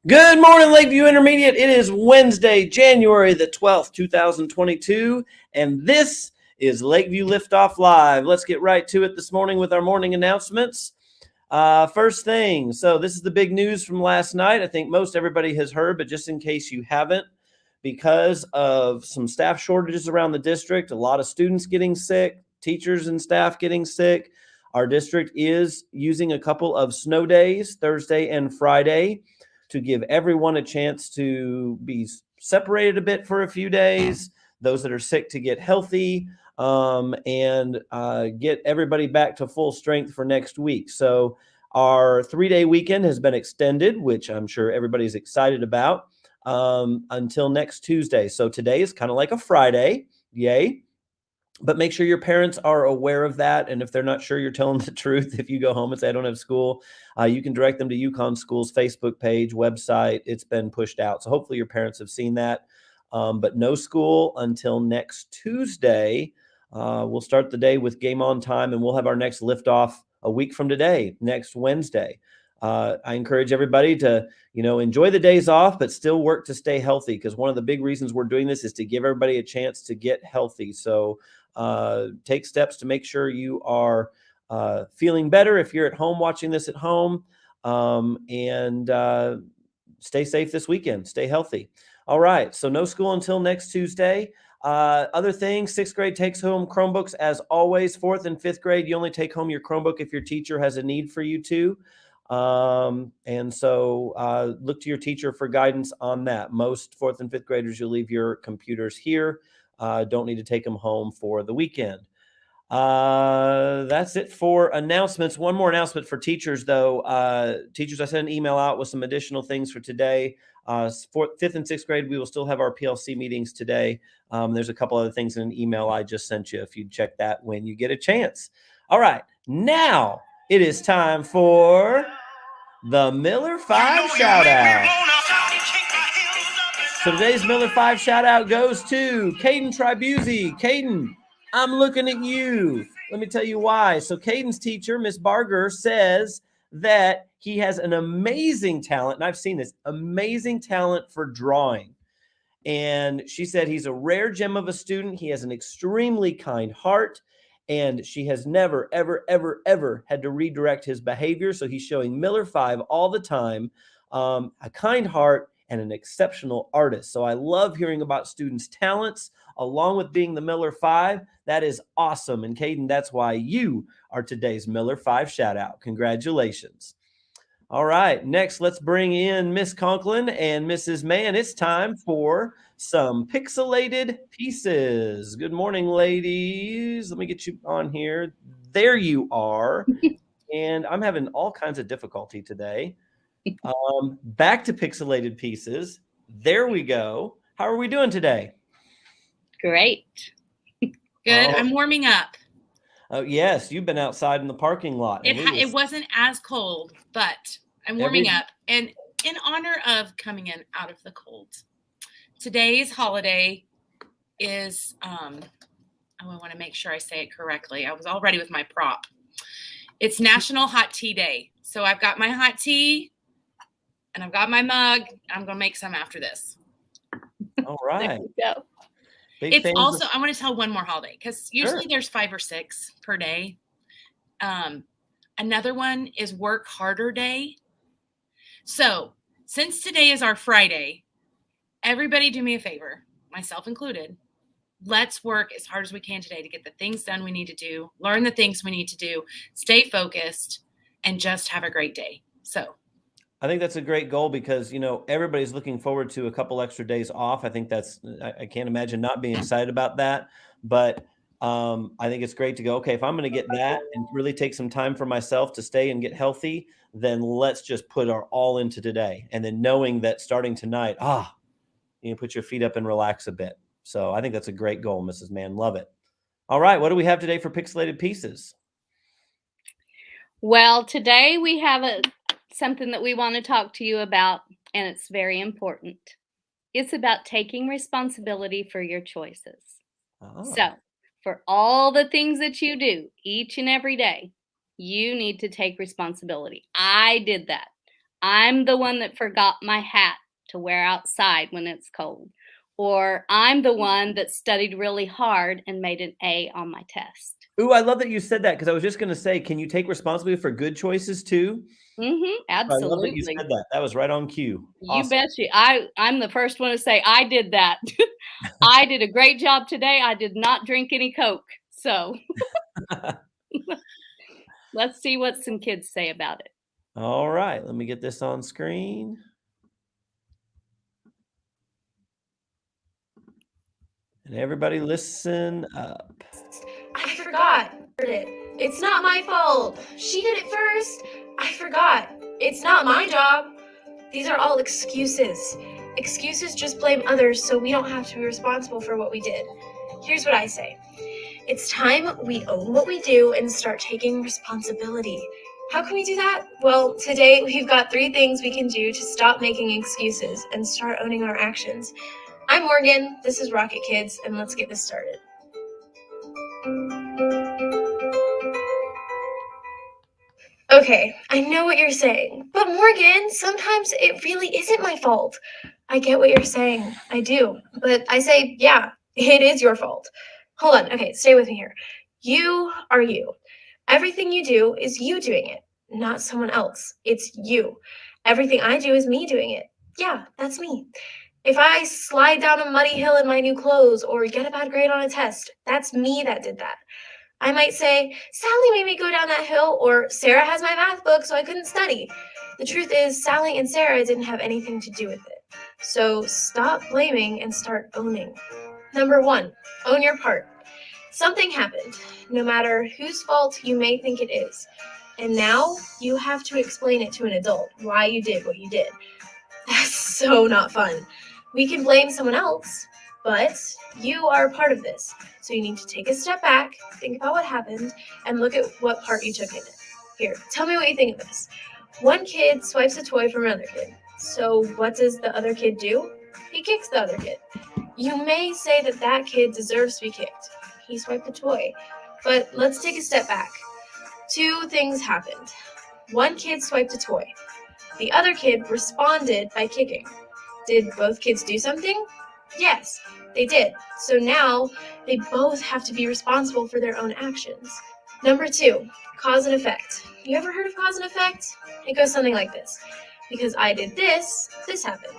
Good morning, Lakeview Intermediate. It is Wednesday, January the 12th, 2022, and this is Lakeview Liftoff Live. Let's get right to it this morning with our morning announcements. First thing, so this is the big news from last night. I think most everybody has heard, but just in case you haven't, because of some staff shortages around the district, a lot of students getting sick, teachers and staff getting sick, our district is using a couple of snow days, Thursday and Friday, to give everyone a chance to be separated a bit for a few days, those that are sick to get healthy, and get everybody back to full strength for next week. So our 3-day weekend has been extended, which I'm sure everybody's excited about, until next Tuesday. So today is kind of like a Friday, yay. But make sure your parents are aware of that. And if they're not sure you're telling the truth, if you go home and say, I don't have school, you can direct them to UConn School's Facebook page, website. It's been pushed out. So hopefully your parents have seen that. But no school until next Tuesday. We'll start the day with Game On Time, and we'll have our next liftoff a week from today, next Wednesday. I encourage everybody to, enjoy the days off, but still work to stay healthy, because one of the big reasons we're doing this is to give everybody a chance to get healthy. So take steps to make sure you are feeling better if you're at home watching this at home, and stay safe this weekend. Stay healthy. All right. So no school until next Tuesday. Other things, 6th grade takes home Chromebooks as always. 4th and 5th grade, you only take home your Chromebook if your teacher has a need for you to. And so look to your teacher for guidance on that. Most 4th and 5th graders, you'll leave your computers here. Don't need to take them home for the weekend. That's it for announcements. One more announcement for teachers, though. Teachers, I sent an email out with some additional things for today. 5th and 6th grade, we will still have our PLC meetings today. There's a couple other things in an email I just sent you if you check that when you get a chance. All right, now it is time for the Miller 5 shout out. So today's Miller 5 shout out goes to Caden Tribuzzi. Caden, I'm looking at you. Let me tell you why. So Caden's teacher, Miss Barger, says that he has an amazing talent, and I've seen this, amazing talent for drawing. And she said he's a rare gem of a student. He has an extremely kind heart, and she has never, ever, ever, ever had to redirect his behavior. So he's showing Miller 5 all the time, a kind heart, and an exceptional artist. So I love hearing about students' talents along with being the Miller 5. That is awesome. And Caden, that's why you are today's Miller 5 shout out. Congratulations. All right, next, let's bring in Miss Conklin and Mrs. Mann. It's time for some pixelated pieces. Good morning, ladies. Let me get you on here. There you are. And I'm having all kinds of difficulty today. Back to pixelated pieces. There we go. How are we doing today? Great. Good. I'm warming up. Oh, yes. You've been outside in the parking lot. It wasn't as cold, but I'm warming up. And in honor of coming in out of the cold, today's holiday is, I want to make sure I say it correctly. I was all ready with my prop. It's National Hot Tea Day. So I've got my hot tea and I've got my mug. I'm going to make some after this. All right. There we go. It's also, I want to tell one more holiday, because usually there's 5 or 6 per day. Another one is Work Harder Day. So since today is our Friday, everybody do me a favor, myself included. Let's work as hard as we can today to get the things done we need to do, learn the things we need to do, stay focused, and just have a great day. So I think that's a great goal, because, everybody's looking forward to a couple extra days off. I think I can't imagine not being excited about that. But I think it's great to go, okay, if I'm going to get that and really take some time for myself to stay and get healthy, then let's just put our all into today. And then knowing that starting tonight, put your feet up and relax a bit. So I think that's a great goal, Mrs. Mann. Love it. All right. What do we have today for Pixelated Pieces? Well, today we have something that we want to talk to you about, and it's very important. It's about taking responsibility for your choices. Oh. So, for all the things that you do each and every day, you need to take responsibility. I did that. I'm the one that forgot my hat to wear outside when it's cold. Or I'm the one that studied really hard and made an A on my test. Ooh, I love that you said that, because I was just going to say, can you take responsibility for good choices too? Absolutely. I love that you said that. That was right on cue. You bet you. I'm the first one to say I did that. I did a great job today. I did not drink any Coke. So let's see what some kids say about it. All right, let me get this on screen. And everybody listen up. I forgot it. It's not my fault. She did it first. I forgot. It's not my job. These are all excuses. Excuses just blame others so we don't have to be responsible for what we did. Here's what I say. It's time we own what we do and start taking responsibility. How can we do that? Well, today we've got 3 things we can do to stop making excuses and start owning our actions. I'm Morgan, this is Rocket Kids, and let's get this started. Okay, I know what you're saying, but Morgan, sometimes it really isn't my fault. I get what you're saying, I do, but I say, yeah, it is your fault. Hold on, okay, stay with me here. You are you. Everything you do is you doing it, not someone else. It's you. Everything I do is me doing it. Yeah, that's me. If I slide down a muddy hill in my new clothes or get a bad grade on a test, that's me that did that. I might say, Sally made me go down that hill, or Sarah has my math book, so I couldn't study. The truth is, Sally and Sarah didn't have anything to do with it. So stop blaming and start owning. Number 1, own your part. Something happened, no matter whose fault you may think it is. And now you have to explain it to an adult why you did what you did. That's so not fun. We can blame someone else, but you are a part of this. So you need to take a step back, think about what happened, and look at what part you took in it. Here, tell me what you think of this. One kid swipes a toy from another kid. So what does the other kid do? He kicks the other kid. You may say that that kid deserves to be kicked. He swiped a toy. But let's take a step back. 2 things happened. One kid swiped a toy. The other kid responded by kicking. Did both kids do something? Yes, they did. So now they both have to be responsible for their own actions. Number 2, cause and effect. You ever heard of cause and effect? It goes something like this. Because I did this, this happened.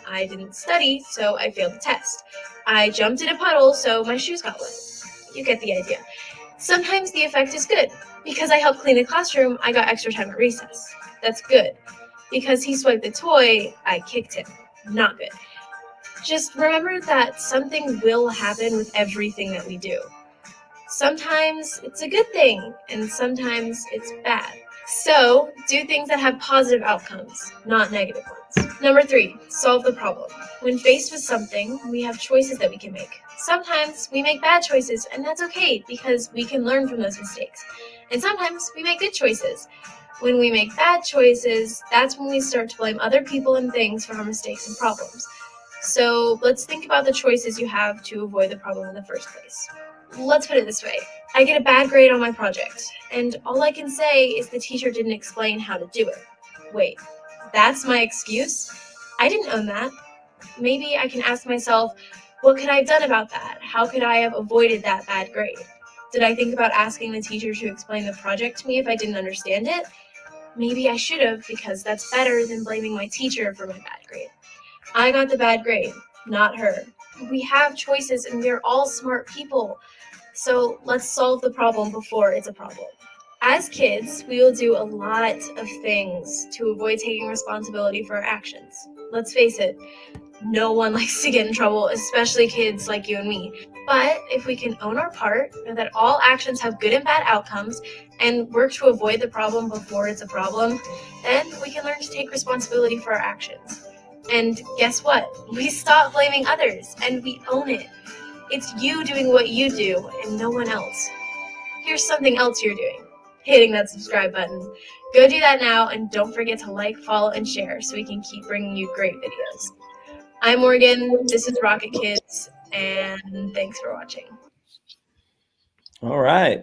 I didn't study, so I failed the test. I jumped in a puddle, so my shoes got wet. You get the idea. Sometimes the effect is good. Because I helped clean the classroom, I got extra time at recess. That's good. Because he swiped the toy, I kicked him. Not good. Just remember that something will happen with everything that we do. Sometimes it's a good thing, and sometimes it's bad. So, do things that have positive outcomes, not negative ones. Number 3, solve the problem. When faced with something, we have choices that we can make. Sometimes we make bad choices, and that's okay, because we can learn from those mistakes. And sometimes we make good choices. When we make bad choices, that's when we start to blame other people and things for our mistakes and problems. So let's think about the choices you have to avoid the problem in the first place. Let's put it this way. I get a bad grade on my project, and all I can say is the teacher didn't explain how to do it. Wait, that's my excuse? I didn't own that. Maybe I can ask myself, what could I have done about that? How could I have avoided that bad grade? Did I think about asking the teacher to explain the project to me if I didn't understand it? Maybe I should have, because that's better than blaming my teacher for my bad grade. I got the bad grade, not her. We have choices and we're all smart people. So let's solve the problem before it's a problem. As kids, we will do a lot of things to avoid taking responsibility for our actions. Let's face it, no one likes to get in trouble, especially kids like you and me. But if we can own our part, know that all actions have good and bad outcomes, and work to avoid the problem before it's a problem, then we can learn to take responsibility for our actions. And guess what? We stop blaming others, and we own it. It's you doing what you do, and no one else. Here's something else you're doing. Hitting that subscribe button. Go do that now, and don't forget to like, follow, and share so we can keep bringing you great videos. I'm Morgan, this is Rocket Kids, and thanks for watching. All right.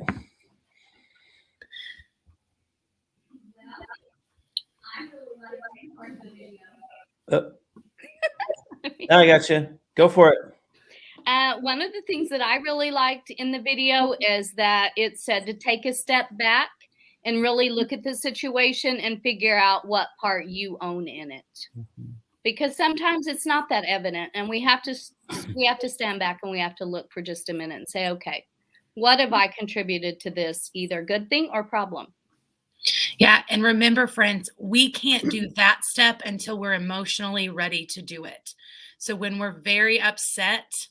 I got you. Go for it. One of the things that I really liked in the video is that it said to take a step back and really look at the situation and figure out what part you own in it. Because sometimes it's not that evident, and we have to stand back and we have to look for just a minute and say, okay, what have I contributed to this either good thing or problem? Yeah, and remember, friends, we can't do that step until we're emotionally ready to do it. So when we're very upset,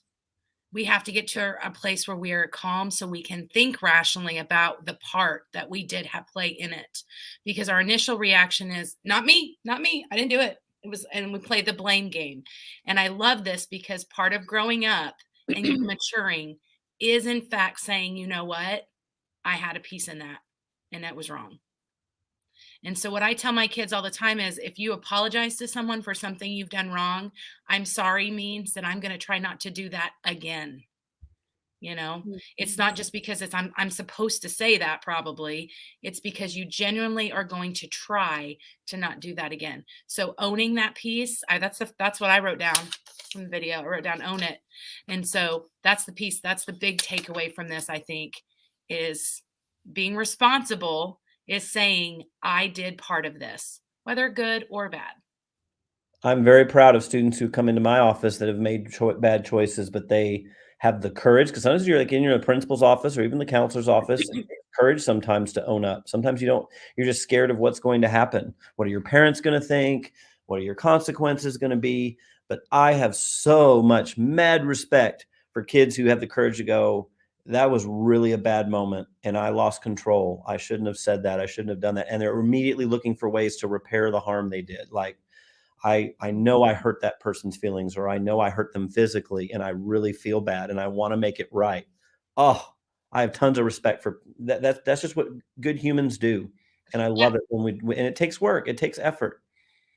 we have to get to a place where we are calm so we can think rationally about the part that we did have play in it. Because our initial reaction is, not me, I didn't do it. And we play the blame game. And I love this because part of growing up and maturing is in fact saying, you know what, I had a piece in that and that was wrong. And so what I tell my kids all the time is, if you apologize to someone for something you've done wrong, I'm sorry means that I'm going to try not to do that again. You know, it's not just because I'm supposed to say that probably. It's because you genuinely are going to try to not do that again. So owning that piece, that's what I wrote down from the video. I wrote down own it. And so that's the piece. That's the big takeaway from this, I think, is being responsible is saying, I did part of this, whether good or bad. I'm very proud of students who come into my office that have made bad choices, but they have the courage, because sometimes you're like in your principal's office or even the counselor's office, and it takes courage sometimes to own up. Sometimes you're just scared of what's going to happen. What are your parents going to think? What are your consequences going to be? But I have so much mad respect for kids who have the courage to go, that was really a bad moment and I lost control. I shouldn't have said that. I shouldn't have done that. And they're immediately looking for ways to repair the harm they did. Like, I know I hurt that person's feelings, or I know I hurt them physically, and I really feel bad and I want to make it right. Oh, I have tons of respect for that. That's just what good humans do. And I love it and it takes work. It takes effort.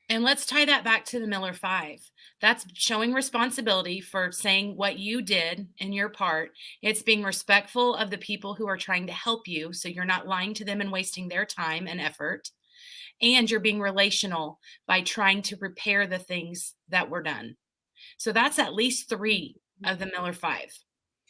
And let's tie that back to the Miller 5. That's showing responsibility for saying what you did in your part. It's being respectful of the people who are trying to help you, so you're not lying to them and wasting their time and effort. And you're being relational by trying to repair the things that were done. So that's at least 3 of the Miller 5.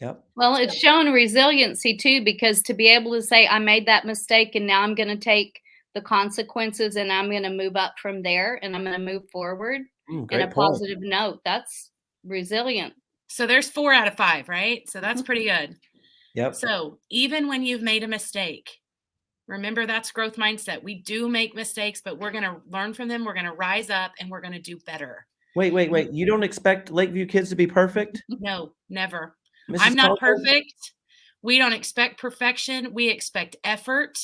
Yep. Well, it's showing resiliency too, because to be able to say, I made that mistake and now I'm going to take the consequences and I'm going to move up from there and I'm going to move forward in a positive note. That's resilient. So there's 4 out of 5, right? So that's pretty good. Yep. So even when you've made a mistake, remember, that's growth mindset. We do make mistakes, but we're going to learn from them. We're going to rise up and we're going to do better. Wait. You don't expect Lakeview kids to be perfect? No, never. Mrs. I'm not Culver? perfect. We don't expect perfection. We expect effort,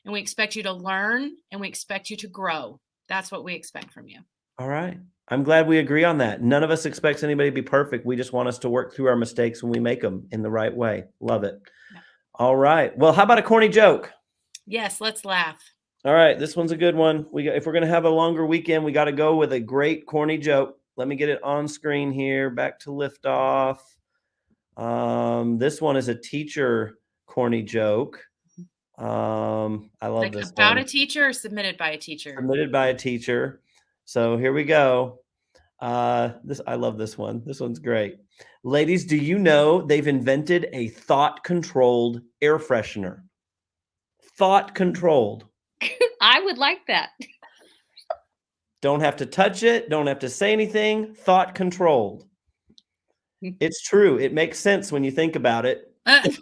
and we expect you to learn, and we expect you to grow. That's what we expect from you. All right. I'm glad we agree on that. None of us expects anybody to be perfect. We just want us to work through our mistakes when we make them in the right way. Love it. Yeah. All right. Well, how about a corny joke? Yes, let's laugh. All right, this one's a good one. If we're going to have a longer weekend, we got to go with a great corny joke. Let me get it on screen here. Back to Liftoff. This one is a teacher corny joke. I love Like this about one. a teacher or submitted by a teacher? Submitted by a teacher. So here we go. I love this one. This one's great. Ladies, do you know they've invented a thought-controlled air freshener? Thought controlled. I would like that. Don't have to touch it. Don't have to say anything. Thought controlled. It's true. It makes sense when you think about it. I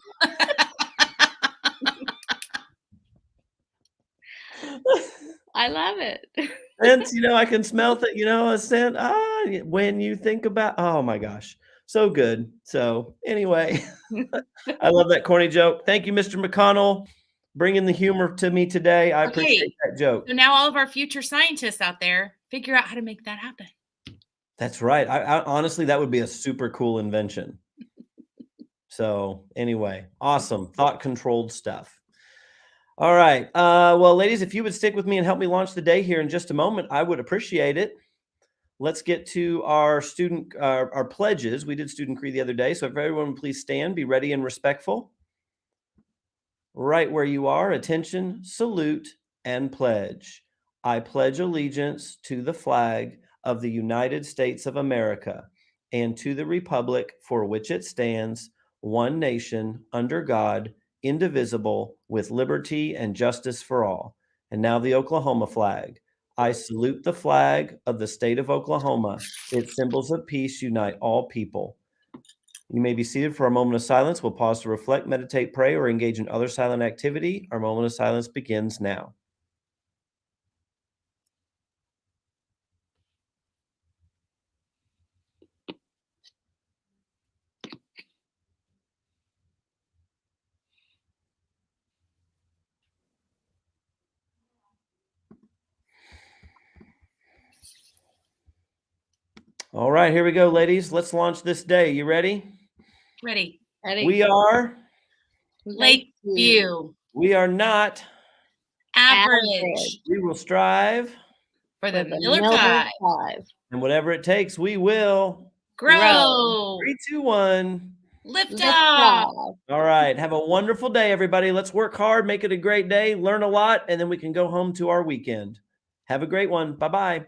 love it. Scent, I can smell that, a scent. When you think about, oh my gosh, so good. So anyway, I love that corny joke. Thank you, Mr. McConnell, bringing the humor to me today. I appreciate that joke. So now all of our future scientists out there, figure out how to make that happen. That's right. I honestly, that would be a super cool invention. So anyway, awesome. Thought-controlled stuff. All right. Well, ladies, if you would stick with me and help me launch the day here in just a moment, I would appreciate it. Let's get to our our pledges. We did student creed the other day. So if everyone would please stand, be ready and respectful. Right where you are, attention, salute, and pledge. I pledge allegiance to the flag of the United States of America and to the republic for which it stands, one nation, under God, indivisible, with liberty and justice for all. And now the Oklahoma flag. I salute the flag of the state of Oklahoma. Its symbols of peace unite all people. You may be seated for a moment of silence. We'll pause to reflect, meditate, pray, or engage in other silent activity. Our moment of silence begins now. All right, here we go, ladies. Let's launch this day. You ready? Ready. We are Lakeview. We are not Average. We will strive For the Miller Five. And whatever it takes, we will Grow. 3, 2, 1. Lift off. All right. Have a wonderful day, everybody. Let's work hard, make it a great day, learn a lot, and then we can go home to our weekend. Have a great one. Bye-bye.